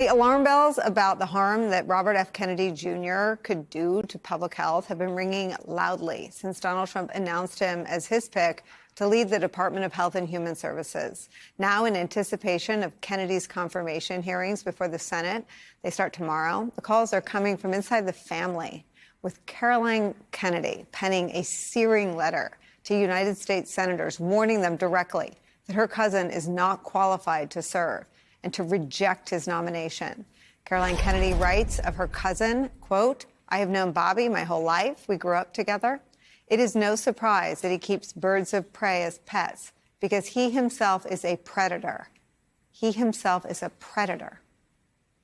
The alarm bells about the harm that Robert F. Kennedy Jr. could do to public health have been ringing loudly since Donald Trump announced him as his pick to lead the Department of Health and Human Services. Now, in anticipation of Kennedy's confirmation hearings before the Senate, they start tomorrow. The calls are coming from inside the family, with Caroline Kennedy penning a searing letter to United States senators warning them directly that her cousin is not qualified to serve and to reject his nomination. Caroline Kennedy writes of her cousin, quote, "I have known Bobby my whole life. We grew up together. It is no surprise that he keeps birds of prey as pets because he himself is a predator. He himself is a predator."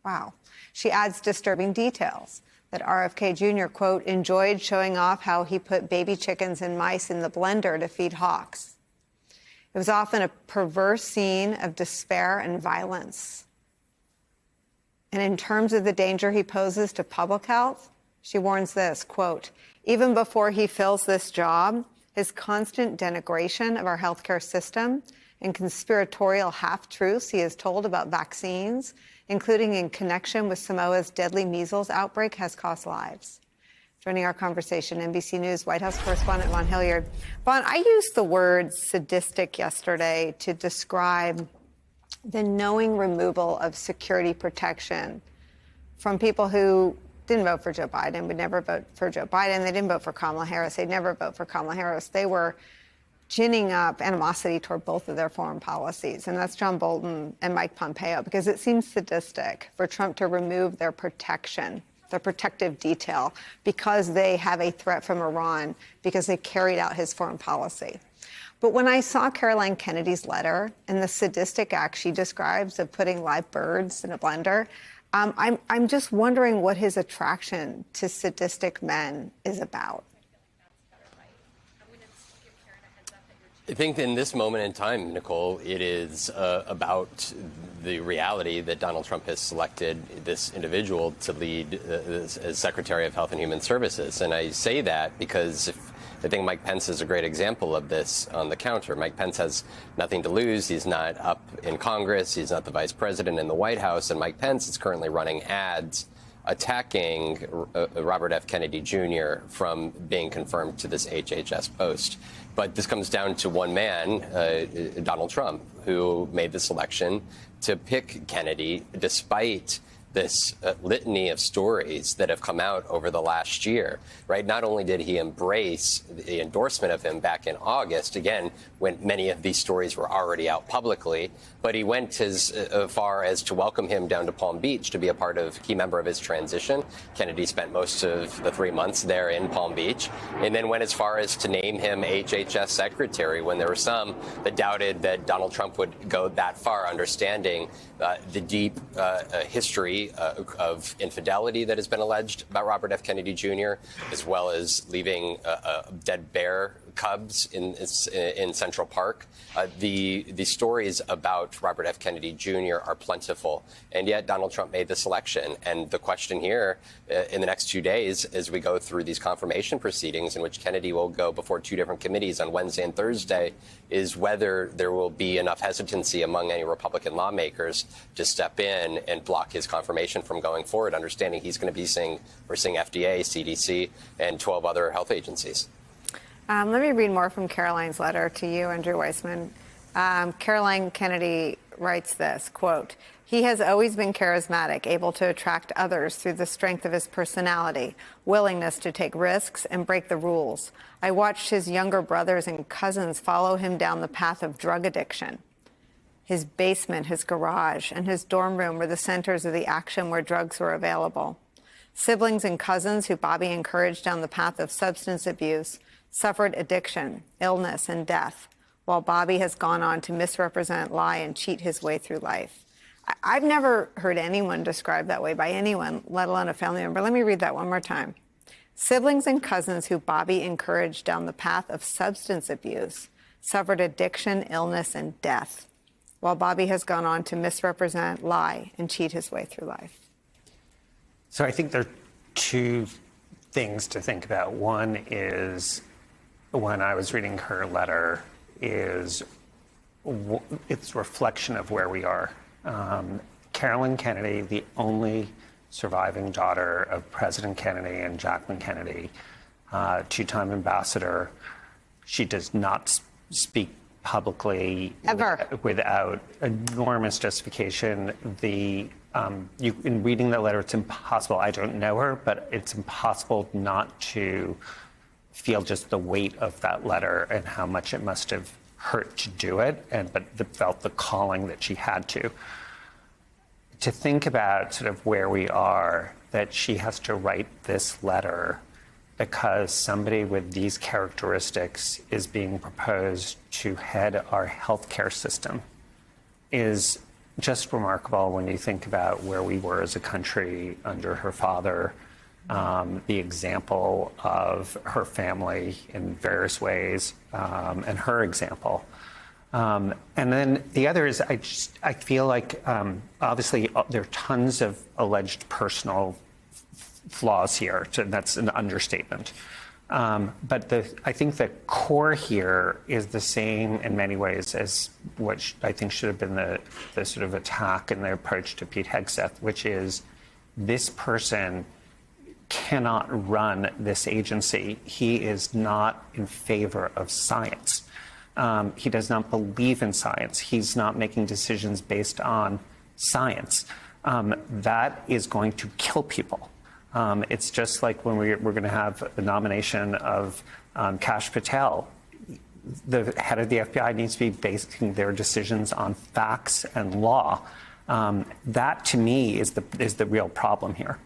Wow. She adds disturbing details that RFK Jr., quote, "enjoyed showing off how he put baby chickens and mice in the blender to feed hawks. It was often a perverse scene of despair and violence. And in terms of the danger he poses to public health, she warns this, quote, "even before he fills this job, his constant denigration of our healthcare system and conspiratorial half-truths he has told about vaccines, including in connection with Samoa's deadly measles outbreak, has cost lives." Joining our conversation, NBC News White House correspondent Vaughn Hilliard. Vaughn, I used the word sadistic yesterday to describe the knowing removal of security protection from people who didn't vote for Joe Biden, would never vote for Joe Biden. They didn't vote for Kamala Harris. They'd never vote for Kamala Harris. They were ginning up animosity toward both of their foreign policies. And that's John Bolton and Mike Pompeo, because it seems sadistic for Trump to remove their protection, the protective detail, because they have a threat from Iran, because they carried out his foreign policy. But when I saw Caroline Kennedy's letter and the sadistic act she describes of putting live birds in a blender, I'm just wondering what his attraction to sadistic men is about. I think in this moment in time, Nicole, it is about the reality that Donald Trump has selected this individual to lead as Secretary of Health and Human Services. And I say that because I think Mike Pence is a great example of this on the counter. Mike Pence has nothing to lose. He's not up in Congress. He's not the vice president in the White House. And Mike Pence is currently running ads attacking Robert F. Kennedy Jr. from being confirmed to this HHS post. But this comes down to one man, Donald Trump, who made the selection to pick Kennedy despite this litany of stories that have come out over the last year, right? Not only did he embrace the endorsement of him back in August, again, when many of these stories were already out publicly, but he went as far as to welcome him down to Palm Beach to be a key member of his transition. Kennedy spent most of the 3 months there in Palm Beach, and then went as far as to name him HHS secretary when there were some that doubted that Donald Trump would go that far, understanding the deep history of infidelity that has been alleged about Robert F. Kennedy Jr., as well as leaving dead bear cubs in Central Park. The stories about Robert F. Kennedy Jr. are plentiful, and yet Donald Trump made the selection. And the question here in the next 2 days, as we go through these confirmation proceedings, in which Kennedy will go before two different committees on Wednesday and Thursday, is whether there will be enough hesitancy among any Republican lawmakers to step in and block his confirmation from going forward, understanding he's going to be seeing FDA, CDC, and 12 other health agencies. Let me read more from Caroline's letter to you, Andrew Weissman. Caroline Kennedy writes this, quote, "He has always been charismatic, able to attract others through the strength of his personality, willingness to take risks and break the rules. I watched his younger brothers and cousins follow him down the path of drug addiction. His basement, his garage, and his dorm room were the centers of the action where drugs were available. Siblings and cousins who Bobby encouraged down the path of substance abuse suffered addiction, illness, and death, while Bobby has gone on to misrepresent, lie, and cheat his way through life." I've never heard anyone described that way by anyone, let alone a family member. Let me read that one more time. Siblings and cousins who Bobby encouraged down the path of substance abuse suffered addiction, illness, and death, while Bobby has gone on to misrepresent, lie, and cheat his way through life. So I think there are two things to think about. One is, when I was reading her letter, is it's reflection of where we are. Carolyn Kennedy, the only surviving daughter of President Kennedy and Jacqueline Kennedy, two-time ambassador. She does not speak publicly ever without enormous justification. In reading that letter, it's impossible. I don't know her, but it's impossible not to feel just the weight of that letter and how much it must have hurt to do it, but felt the calling that she had to. To think about sort of where we are, that she has to write this letter because somebody with these characteristics is being proposed to head our healthcare system is just remarkable when you think about where we were as a country under her father, the example of her family in various ways, and her example. And then the other is I feel like obviously there are tons of alleged personal flaws here. So that's an understatement. But I think the core here is the same in many ways as what I think should have been the sort of attack and the approach to Pete Hegseth, which is this person cannot run this agency. He is not in favor of science. He does not believe in science. He's not making decisions based on science. That is going to kill people. It's just like when we're going to have the nomination of Kash Patel. The head of the FBI needs to be basing their decisions on facts and law. That, to me, is the real problem here.